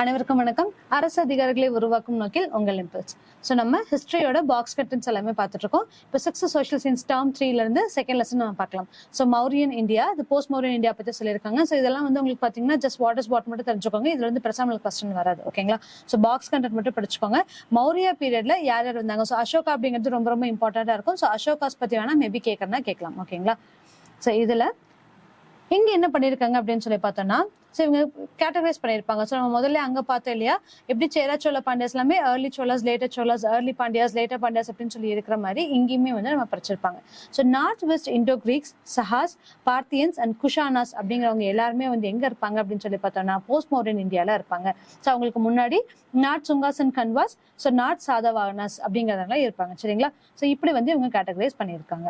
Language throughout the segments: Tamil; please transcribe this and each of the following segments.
அனைவருக்கும் வணக்கம். அரசு அதிகாரிகளை உருவாக்கும் நோக்கில் உங்கள் இம்பல்ஸ். ஸோ நம்ம ஹிஸ்டரியோட பாக்ஸ் கட்டன்ஸ் எல்லாமே பார்த்துட்டு இருக்கோம். இப்போ 6th சோஷியல் சயின்ஸ் டேர்ம் 3ல இருந்து செகண்ட் லெசன் நம்ம பார்க்கலாம். ஸோ மௌரியன் இந்தியா, இது போஸ்ட் மௌரியன் இந்தியா பற்றி சொல்லியிருக்காங்க. ஸோ இதெல்லாம் வந்து உங்களுக்கு பார்த்தீங்கன்னா ஜஸ்ட் வாட் இஸ் வாட் மட்டும் தெரிஞ்சுக்கோங்க. இதுல வந்து பெருசாக கொஸ்டின் வராது, ஓகேங்களா? ஸோ பாக்ஸ் கண்டென்ட் மட்டும் படிச்சுக்கோங்க. மௌரிய பீரியட்ல யார் யார் இருந்தாங்க? ஸோ அசோகா அப்படிங்கிறது ரொம்ப ரொம்ப இம்பார்ட்டண்டா இருக்கும். ஸோ அசோகாஸ் பத்தி வேணா மேபி கேட்கறதா கேட்கலாம், ஓகேங்களா? ஸோ இதுல இங்க என்ன பண்ணிருக்காங்க அப்படின்னு சொல்லி பார்த்தோம்னா, ஸோ இவங்க கேட்டகரைஸ் பண்ணியிருப்பாங்க. ஸோ நம்ம முதல்ல அங்க பார்த்தோம் இல்லையா, எப்படி சேரா சோழ பாண்டியாஸ் எல்லாமே early Cholas, later Cholas, early Pandyas, later Pandyas அப்படின்னு சொல்லி இருக்கிற மாதிரி இங்கேயுமே வந்து நம்ம படிச்சிருப்பாங்க. So north west Indo Greeks, சஹாஸ், பார்த்தியன்ஸ் அண்ட் குஷானாஸ் அப்படிங்கிறவங்க எல்லாருமே வந்து எங்க இருப்பாங்க அப்படின்னு சொல்லி பார்த்தோம்னா போஸ்ட் மௌரியன் இந்தியால இருப்பாங்க. ஸோ அவங்களுக்கு முன்னாடி north Sungas and Kanvas, so north Satavahanas அப்படிங்கிறதெல்லாம் இருப்பாங்க, சரிங்களா? ஸோ இப்படி வந்து இவங்க கேட்டகரைஸ் பண்ணியிருக்காங்க.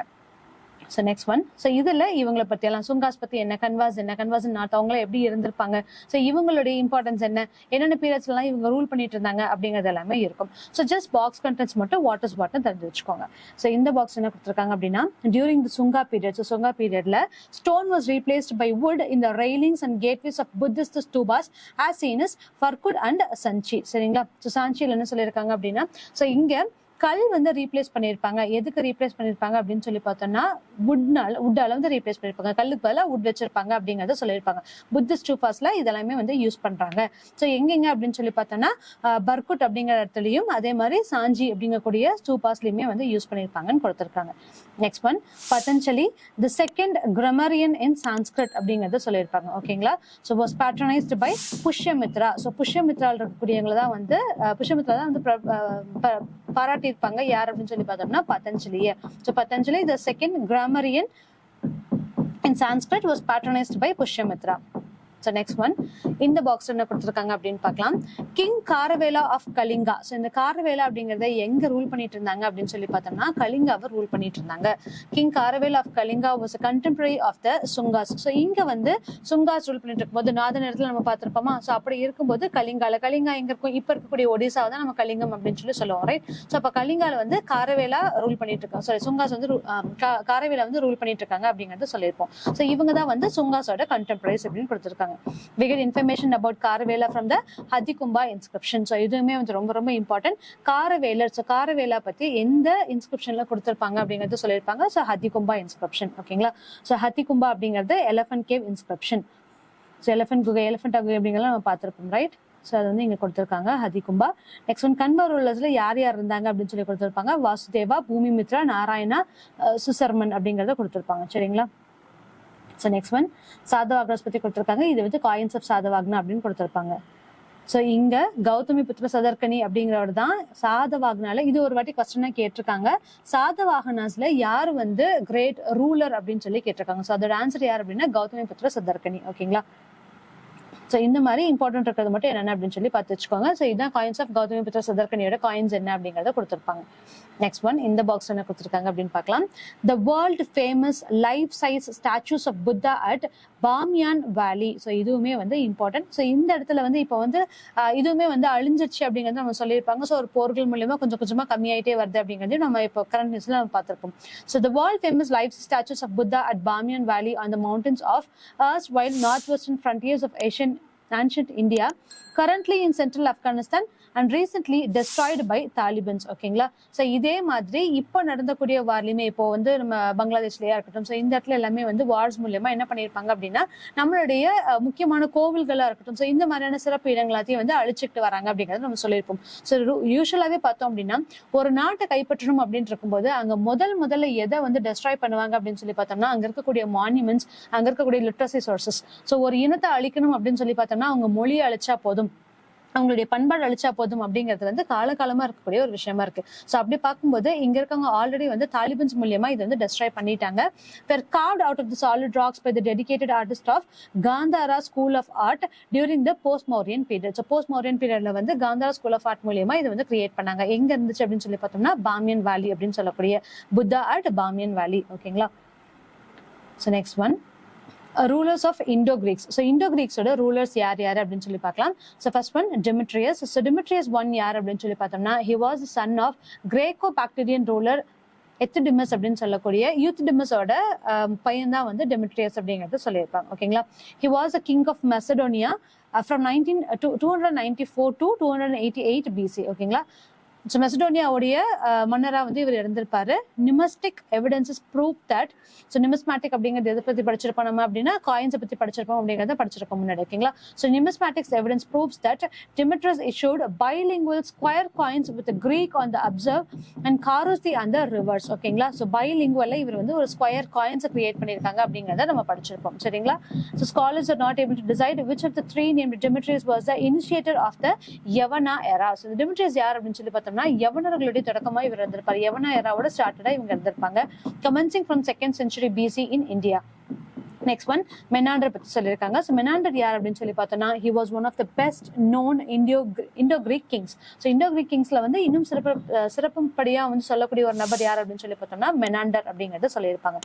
ஸோ நெக்ஸ்ட் ஒன், ஸோ இதுல இவங்களை பத்தி எல்லாம் சுங்காஸ் பத்தி என்ன, கன்வாஸ் என்ன, கன்வாஸ் நார்த் அவங்கள எப்படி இருந்திருப்பாங்க, ஸோ இவங்களுடைய இம்பார்ட்டன்ஸ் என்ன, என்னென்ன பீரியட்ஸ்ல எல்லாம் இவங்க ரூல் பண்ணிட்டு இருந்தாங்க அப்படிங்கிறது எல்லாமே இருக்கும். ஸோ ஜஸ்ட் பாக்ஸ் கண்டென்ட்ஸ் மட்டும் வாட் இஸ் வாட்னு தெரிஞ்சு வச்சுக்கோங்க. ஸோ இந்த பாக்ஸ் என்ன கொடுத்துருக்காங்க அப்படின்னா, during the Sunga period, so Sunga பீரியட்ல stone was replaced by wood in the railings and gateways of Buddhist stupas as seen is Bharhut and Sanchi, சரிங்களா? ஸோ சாஞ்சியில் என்ன சொல்லியிருக்காங்க அப்படின்னா, ஸோ இங்க கல் வந்து ரீப்ளேஸ் பண்ணிருப்பாங்க. எதுக்கு ரீப்ளேஸ் பண்ணிருப்பாங்க அப்படின்னு சொல்லி பார்த்தோம்னா, வுட்டால வந்து ரீப்ளேஸ் பண்ணிருப்பாங்க. கல்லுக்கு பதிலா வுட் வச்சிருப்பாங்க அப்படிங்கறத சொல்லியிருப்பாங்க. புத்திஸ்ட் ஸ்தூபாஸ்ல இதெல்லாமே வந்து யூஸ் பண்றாங்க. ஸோ எங்கெங்க அப்படின்னு சொல்லி பார்த்தோம்னா, பர்குட் அப்படிங்கிற இடத்துலயும் அதே மாதிரி சாஞ்சி அப்படிங்கக்கூடிய ஸ்தூபாஸ்லயுமே வந்து யூஸ் பண்ணிருப்பாங்கன்னு கொடுத்திருக்காங்க. Next one, Patanjali the second grammarian in Sanskrit அப்படிங்கறத சொல்லியிருப்பாங்க, ஓகேங்களா? So was patronised by Pushyamitra. So புஷ்யமித்ரால் இருக்கக்கூடியவங்களை தான் வந்து புஷ்யமித்ரா தான் வந்து பாராட்டியிருப்பாங்க. யார் அப்படின்னு சொல்லி பார்த்தோம்னா பதஞ்சலியை. So Patanjali the second grammarian in Sanskrit was patronised by Pushyamitra. So next one, இந்த பாக்ஸ் என்ன கொடுத்துருக்காங்க அப்படின்னு பார்க்கலாம். King Kharavela of Kalinga. So இந்த காரவேலா அப்படிங்கறத எங்க ரூல் பண்ணிட்டு இருந்தாங்க அப்படின்னு சொல்லி பார்த்தோம்னா, கலிங்காவை ரூல் பண்ணிட்டு இருந்தாங்க. King Kharavela of Kalinga was contemporary of the Sungas. So இங்க வந்து சுங்காஸ் ரூல் பண்ணிட்டு இருக்கும்போது நாத நேரத்தில் நம்ம பார்த்திருப்போமா? ஸோ அப்படி இருக்கும்போது கலிங்கால எங்க இருக்கும், இப்ப இருக்கக்கூடிய ஒடிசாவை தான் நம்ம கலிங்கம் அப்படின்னு சொல்லி சொல்லுவோம், ரைட்? ஸோ அப்ப கலிங்கால வந்து காரவேலா ரூல் பண்ணிட்டு இருக்காங்க, சாரி சுங்காஸ் வந்து காரவேலா வந்து ரூல் பண்ணிட்டு இருக்காங்க அப்படிங்கறது சொல்லியிருப்போம். ஸோ இவங்க தான் வந்து சுங்காஸோட கண்டெம்பரரிஸ் அப்படின்னு கொடுத்திருக்காங்க. We get information about Karavela from the Hadhikumba inscription. So இதுவுமே வந்து ரொம்ப ரொம்ப இம்பார்ட்டன்ட். காரவேலர், ஸோ காரவேலா பத்தி எந்த இன்ஸ்கிரிப்ஷன்ல கொடுத்திருப்பாங்க அப்படிங்கறது சொல்லியிருப்பாங்க. ஸோ ஹதிகும்பா இன்ஸ்கிரிப்ஷன், ஓகேங்களா? ஸோ ஹதிகும்பா அப்படிங்கிறது elephant cave inscription. So elephant குகை அப்படிங்கிறத நம்ம பார்த்திருப்போம், ரைட்? ஸோ அது வந்து இங்க கொடுத்திருக்காங்க ஹதிகும்பா. நெக்ஸ்ட் ஒன், கன்வா ரூலர்ஸ்ல யார் யார் இருந்தாங்க அப்படின்னு சொல்லி கொடுத்திருப்பாங்க. வாசுதேவா, பூமிமித்ரா, நாராயணா, சுசர்மன் அப்படிங்கறத கொடுத்திருப்பாங்க, சரிங்களா? ஸோ நெக்ஸ்ட் ஒன், சாதவாகனாஸ் பத்தி கொடுத்திருக்காங்க. இது வந்து காயின்ஸ் ஆஃப் சாதவாகனா அப்படின்னு கொடுத்திருப்பாங்க. ஸோ இங்க கௌதமி புத்திர சதர்கனி அப்படிங்கிறவர் தான் சாதவாகனால, இது ஒரு வாட்டி கொஸ்டினா கேட்டிருக்காங்க. சாதவாகனாஸ்ல யார் வந்து கிரேட் ரூலர் அப்படின்னு சொல்லி கேட்டிருக்காங்க. ஸோ அதோட ஆன்சர் யார் அப்படின்னா கௌதமி புத்திர சதர்கனி, ஓகேங்களா? ஸோ இந்த மாதிரி இம்பார்ட்டன்ட் இருக்கிறது மட்டும் என்னென்ன அப்படின்னு சொல்லி பார்த்து வச்சுக்கோங்க. ஸோ இதுதான் காயின்ஸ் ஆஃப் கௌதமி புத்திர சதர்கனியோட காயின்ஸ் என்ன அப்படிங்கறத கொடுத்திருப்பாங்க. நெக்ஸ்ட் ஒன், இந்த பாக்ஸ் என்ன கொடுத்திருக்காங்க அப்படின்னு பார்க்கலாம். The world famous life size statues of Buddha at Bamiyan valley. So இதுவுமே வந்து இம்பார்ட்டன்ட். ஸோ இந்த இடத்துல வந்து இப்போ வந்து இதுவுமே வந்து அழிஞ்சிருச்சு அப்படிங்கிறது நம்ம சொல்லியிருப்பாங்க. ஸோ ஒரு போர்கள் மூலியமா கொஞ்சம் கொஞ்சமா கம்மியாயிட்டே வருது அப்படிங்கிறது நம்ம இப்போ கரண்ட் நியூஸ்ல நம்ம பார்த்திருப்போம். So the world famous life statues of Buddha at Bamiyan valley on the mountains of erstwhile northwestern frontiers of ancient India, currently in central Afghanistan and recently destroyed by Talibans, ஓகேங்களா? ஸோ இதே மாதிரி இப்போ நடந்தக்கூடிய வார்லையுமே இப்போ வந்து நம்ம பங்களாதேஷ்லயா இருக்கட்டும், ஸோ இந்த இடத்துல எல்லாமே வந்து வார்ஸ் மூலியமா என்ன பண்ணியிருப்பாங்க அப்படின்னா, நம்மளுடைய முக்கியமான கோவில்களா இருக்கட்டும், ஸோ இந்த மாதிரியான சிறப்பு இடங்களாத்தையும் வந்து அழிச்சுட்டு வராங்க அப்படிங்கறத நம்ம சொல்லியிருப்போம். ஸோ யூஸ்வலாவே பார்த்தோம் அப்படின்னா, ஒரு நாட்டை கைப்பற்றணும் அப்படின்னு இருக்கும்போது அங்க முதல்ல எதை வந்து டெஸ்ட்ராய் பண்ணுவாங்க அப்படின்னு சொல்லி பார்த்தோம்னா, அங்க இருக்கக்கூடிய மான்யூமெண்ட்ஸ், அங்க இருக்கக்கூடிய லிட்ரஸி சோர்சஸ். ஸோ ஒரு இனத்தை அழிக்கணும் அப்படின்னு சொல்லி பார்த்தோம்னா அவங்க மொழியை அழிச்சா போதும், அவங்களுடைய பண்பாடு அழிச்சா போதும் அப்படிங்கிறது வந்து காலகாலமா இருக்கக்கூடிய ஒரு விஷயமா இருக்கு. ஸோ அப்படி பார்க்கும்போது இங்க இருக்கவங்க ஆல்ரெடி வந்து தாலிபன்ஸ் மூலியமா இதை வந்து டெஸ்ட்ராய் பண்ணிட்டாங்க. carved out of the solid rocks by the dedicated artist of Gandhara School of Art during the post-Mauryan period. So post-Mauryan periodல வந்து காந்தாரா ஸ்கூல் ஆஃப் ஆர்ட் மூலியமா இதை வந்து கிரியேட் பண்ணாங்க. எங்க இருந்துச்சு அப்படின்னு சொல்லி பார்த்தோம்னா பாமியன் வேலி அப்படின்னு சொல்லக்கூடிய புத்தா அட் பாமியன் வேலி, ஓகேங்களா? So next one, rulers of Indo Greeks. So Indo கிரீக்ஸோட ரூலர்ஸ் யார் யார் அப்படின்னு சொல்லி பார்க்கலாம். So first one Demetrius. So Demetrius one யார் அப்படின்னு சொல்லி பார்த்தோம்னா, he was son of Graeco Bactrian ruler Euthydemus அப்படின்னு சொல்லக்கூடிய யூத்திடிமஸோட பையன் தான் வந்து டெமிட்ரியஸ் அப்படிங்கறது சொல்லியிருப்பாங்க. ஓகேங்களா. He was a king of Macedonia from 294 to 288 BC. ஓகேங்களா. ஸோ மெசடோனியாவுடைய மன்னரா வந்து இவர் இருந்திருப்பாரு. Numismatic evidences prove that. So numismatic அப்படிங்கிறது எதை பத்தி படிச்சிருப்போம் நம்ம அப்படின்னா காயின்ஸை பத்தி படிச்சிருப்போம் அப்படிங்கிறத படிச்சிருக்கோம் முன்னாடி. ஓகேங்களா. So numismatics evidence proves that Demetrius issued bilingual square coins with Greek on the obverse and Kharoshthi on the reverse. ஓகேங்களா. ஸோ பைலிங்குவல்ல இவர் வந்து ஒரு ஸ்கொயர் காயின்ஸை கிரியேட் பண்ணியிருக்காங்க அப்படிங்கிறத நம்ம படிச்சிருப்போம். சரிங்களா. So scholars are not able to decide which of the three named Demetrius was the initiator of the Yavana era. So Demetrius யார் அப்படின்னு சொல்லி பார்த்தோம் யவனர்களுடைய தொடக்கமா இவர் இருந்திருப்பாரு. யவன ஏராவோட ஸ்டார்டடா இவங்க இருந்திருப்பாங்க. Commencing from 2nd century BC in India. Next one Menander பத்தி சொல்லியிருக்காங்க. ஸோ மெனாண்டர் யார் அப்படின்னு சொல்லி பார்த்தோம்னா he was one of the best known Indo-Greek kings. So Indo-Greek kingsல வந்து இன்னும் சிறப்புப்படியா வந்து சொல்லக்கூடிய ஒரு நபர் யார் அப்படின்னு சொல்லி பார்த்தோம்னா மெனாண்டர் அப்படிங்கறத சொல்லியிருப்பாங்க.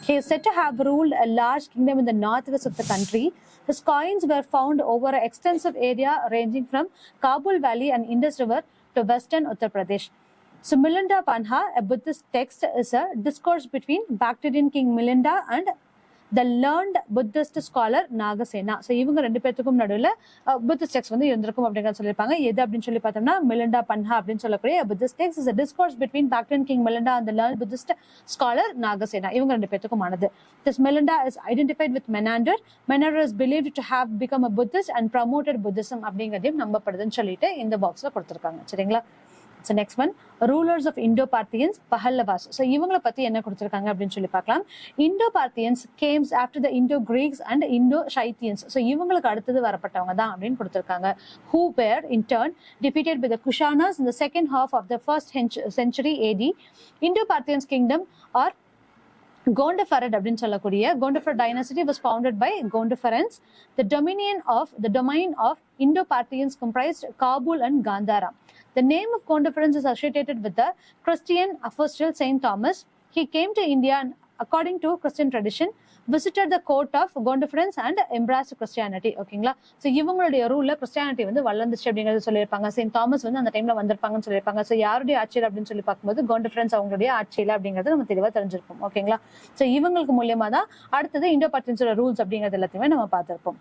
He is said to have ruled a large kingdom in the northwest of the country. His coins were found over an extensive area ranging from Kabul Valley and Indus River to western Uttar Pradesh. So Milinda Panha, a Buddhist text, is a discourse between Bactrian king Milinda and the learned Buddhist scholar Nagasena. So இவங்க ரெண்டு பேத்துக்கும் நடுவில் புத்திஸ்ட் டெக்ஸ்ட் வந்து இருந்திருக்கும் அப்படிங்கிற சொல்லியிருப்பாங்க. எது அப்படின்னு சொல்லி பார்த்தோம்னா மிலிண்டா பன்ஹா அப்படின்னு சொல்லக்கூடிய Buddhist text is a discourse between Bactrian king Milinda and the learned Buddhist scholar Nagasena. இவங்க ரெண்டு பேத்துக்கும் ஆனது. This Milinda is identified with Menander. Menander is believed to have become a Buddhist and promoted Buddhism அப்படிங்கிறதையும் நம்பப்படுதுன்னு சொல்லிட்டு இந்த பாக்ஸ்ல கொடுத்துருக்காங்க. சரிங்களா. So next one, rulers of Indo-Parthians, Pahallavas. So இவங்களை பத்தி என்ன கொடுத்திருக்காங்க அப்படின்னு சொல்லி பார்க்கலாம். Indo-Parthians came after the Indo-Greeks and Indo-Scythians. So இவங்களுக்கு அடுத்தது வரப்பட்டவங்க தான் அப்படின்னு கொடுத்திருக்காங்க. Who were in turn defeated by the Kushanas in the second half of the 1st century AD. Indo-Parthians kingdom or Gondopharid அப்படின்னு சொல்லக்கூடிய Gondopharid dynasty was founded by Gondopharans. The domain of Indo-Parthians comprised Kabul and Gandhara. The name of Gondopharans is associated with the Christian apostle Saint Thomas. He came to India and, according to Christian tradition, visited the court of Gondopharans and embraced Christianity. ஓகேங்களா. ஸோ இவங்களுடைய ரூல்ல கிறிஸ்டியானிட்டி வந்து வளர்ந்துச்சு அப்படிங்கிறது சொல்லியிருப்பாங்க. செயின்ட் தாமஸ் வந்து அந்த டைம்ல வந்திருப்பாங்கன்னு சொல்லியிருப்பாங்க. ஸோ யாருடைய ஆட்சியில் அப்படின்னு சொல்லி பார்க்கும்போது Gondopharans அவங்களுடைய ஆட்சியில் அப்படிங்கிறது நம்ம தெளிவாக தெரிஞ்சிருப்போம். ஓகேங்களா. ஸோ இவங்களுக்கு மூலியமா தான் அடுத்தது Indo-Parthians ரூல்ஸ் அப்படிங்கிறது எல்லாத்தையுமே நம்ம பார்த்திருப்போம்.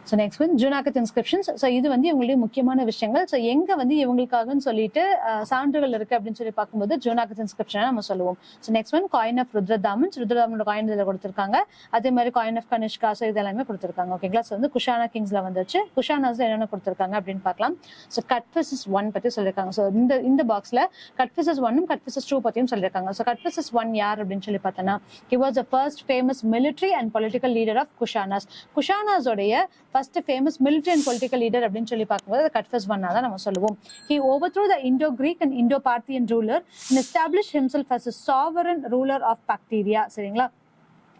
ஸோ நெக்ஸ்ட் வந்து ஜூனாகத் இன்ஸ்கிரிப்ஷன்ஸ். ஸோ இது வந்து இவங்களுடைய முக்கியமான விஷயங்கள். ஸோ எங்க வந்து இவங்களுக்காகன்னு சொல்லிட்டு சான்றுகள் இருக்கு அப்படின்னு சொல்லி பார்க்கும்போது ஜூனாகத் இன்ஸ்கிரிப்ஷனை நம்ம சொல்லுவோம். So next one coin of Rudradaman. ருத்ரதாமனோட காயின் இதில் கொடுத்துருக்காங்க. அதே மாதிரி காயின் ஆஃப் கனிஷ்கா. ஸோ இது எல்லாமே கொடுத்துருக்காங்க. ஓகேங்களா. ஸோ வந்து குஷானா கிங்ஸ்ல வந்துச்சு. குஷானாஸ்ல என்னென்ன கொடுத்துருக்காங்க அப்படின்னு பார்க்கலாம். ஸோ கட்ஃபிசஸ் 1 பத்தி சொல்லியிருக்காங்க. ஸோ இந்த பாக்ஸ்ல கட்ஃபிசஸ் 1 கட்ஃபிசஸ் 2 பத்தியும் சொல்லியிருக்காங்க. ஸோ கட்ஃபிசஸ் 1 யார் அப்படின்னு சொல்லி பார்த்தோம்னா he was the first famous military and political leader of Kushanas. குஷானாஸோடைய first famous military and political leader அப்படின்னு சொல்லி பார்க்கும்போது கட்ஃபஸ் 1 தான் நம்ம சொல்லுவோம். He overthrew the Indo-Greek and Indo-Parthian ruler and established himself as a sovereign ruler of Bactria. சரிங்களா.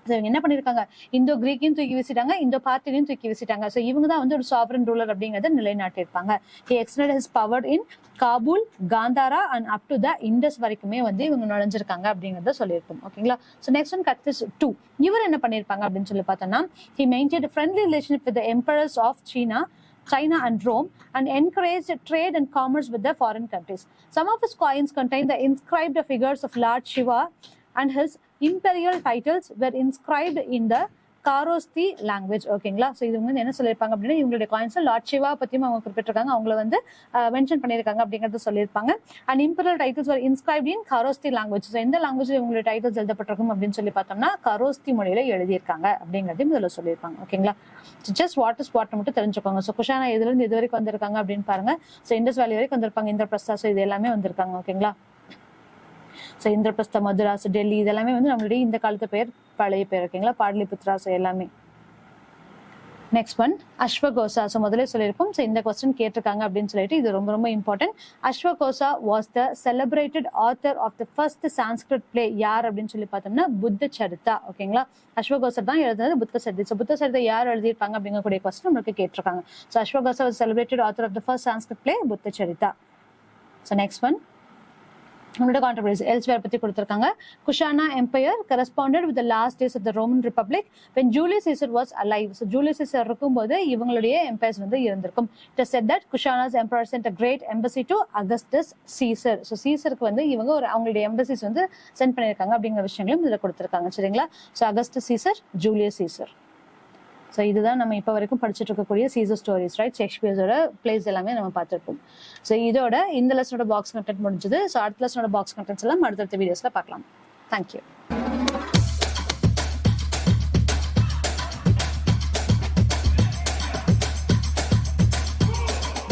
இவங்க என்ன பண்ணிருக்காங்க, இந்தோ கிரீக்கையும் தூக்கி வீசிட்டாங்க, இந்தோ பார்ட்டியையும் தூக்கி வீசிட்டாங்க. ஸோ இவங்க தான் வந்து ஒரு சாவரன் ரூலர் அப்படிங்கறத நிலைநாட்டியிருப்பாங்க. He extended his power in Kabul, Gandhara and up to the Indus வரைக்குமே வந்து இவங்க நுழைஞ்சிருக்காங்க அப்படிங்கறத சொல்லியிருப்போம். ஓகேங்களா. So next one Kadphises 2. இவர் என்ன பண்ணிருப்பாங்க அப்படின்னு சொல்லி பார்த்தோம்னா he maintained a friendly relationship with the emperors of China and Rome and encouraged trade and commerce with the foreign countries. Some of his coins contain the inscribed figures of Lord Shiva and his imperial titles were inscribed in the Kharoshthi language. ஓகேங்களா. ஸோ இது வந்து என்ன சொல்லியிருப்பாங்க அப்படின்னா இவங்களுடைய காயின்ஸ் லார்ட் சிவா பத்தியும் அவங்க குறிப்பிட்டிருக்காங்க, அவங்கள வந்து மென்ஷன் பண்ணியிருக்காங்க அப்படிங்கறத சொல்லியிருப்பாங்க. And imperial titles were inscribed in Kharoshthi language. So எந்த லாங்குவேஜ்ல இவங்களுடைய டைட்டில்ஸ் எழுதப்பட்டிருக்கும் அப்படின்னு சொல்லி பார்த்தோம்னா Kharoshthi மொழியில எழுதியிருக்காங்க அப்படிங்கறதையும் இதுல சொல்லியிருப்பாங்க. ஓகேங்களா. ஜஸ்ட் வாட் இஸ் வாட் மட்டும் தெரிஞ்சுக்கோங்க. ஸோ குஷானா இதுல இருந்து இது வரைக்கும் வந்திருக்காங்க அப்படின்னு பாருங்க. ஸோ இண்டஸ் வேலி வரைக்கும் வந்திருப்பாங்க, இந்திரபிரஸ்தா. ஸோ இது எல்லாமே வந்திருக்காங்க. ஓகேங்களா. ஸோ இந்திரபிரஸ்தா, மதுராஸ், டெல்லி இதெல்லாமே வந்து நம்மளுடைய இந்த காலத்து பேர், பழைய பேர். ஓகேங்களா. பாடலிபுத்ரா. ஸோ எல்லாமே. நெக்ஸ்ட் ஒன் அஸ்வகோசா. ஸோ முதல்ல சொல்லியிருப்போம். ஸோ இந்த கொஸ்டின் கேட்டிருக்காங்க அப்படின்னு சொல்லிட்டு இது ரொம்ப ரொம்ப இம்பார்ட்டன்ட். அஸ்வகோசா was the celebrated author of the first Sanskrit play. யார் அப்படின்னு சொல்லி பார்த்தோம்னா புத்த சரிதா. ஓகேங்களா. அஸ்வகோசர் தான் எழுதுனது புத்த சரிதை. ஸோ புத்த சரிதை யார் எழுதியிருப்பாங்க அப்படிங்கக்கூடிய கொஸ்டின் நம்மளுக்கு கேட்டிருக்காங்க. ஸோ அஸ்வகோசா was celebrated author of the first Sanskrit play Buddha Charita. So next one நம்மளோட கான்ட்ரிபியூட்டர்ஸ் எல்ஸ்வேர் பத்தி கொடுத்திருக்காங்க. Kushana empire corresponded with the last days of the Roman Republic when Julius Caesar was alive. So Julius Caesar இருக்கும்போது இவங்களுடைய எம்பையர்ஸ் வந்து இருந்திருக்கும். It is said that Kushana's emperor sent a great embassy to Augustus Caesar. So சீசருக்கு வந்து இவங்க ஒரு அவங்களுடைய எம்பசிஸ் வந்து சென்ட் பண்ணியிருக்காங்க அப்படிங்கிற விஷயங்களும் இதுல கொடுத்திருக்காங்க. சரிங்களா? So Augustus Caesar, Julius Caesar. So இதுதான் நம்ம இப்போ வரைக்கும் படிச்சுட்டு இருக்கக்கூடிய சீசர் ஸ்டோரிஸ், ரைட்? ஷேக்ஸ்பியர்ஸோட பிளேஸ் எல்லாமே நம்ம பார்த்துருப்போம். ஸோ இதோட இந்த லெசனோட பாக்ஸ் கண்டென்ட் முடிஞ்சது. ஸோ அடுத்த லெசனோட பாக்ஸ் கண்டென்ட்ஸ் எல்லாம் அடுத்தடுத்த வீடியோஸ்ல பார்க்கலாம். தேங்க்யூ.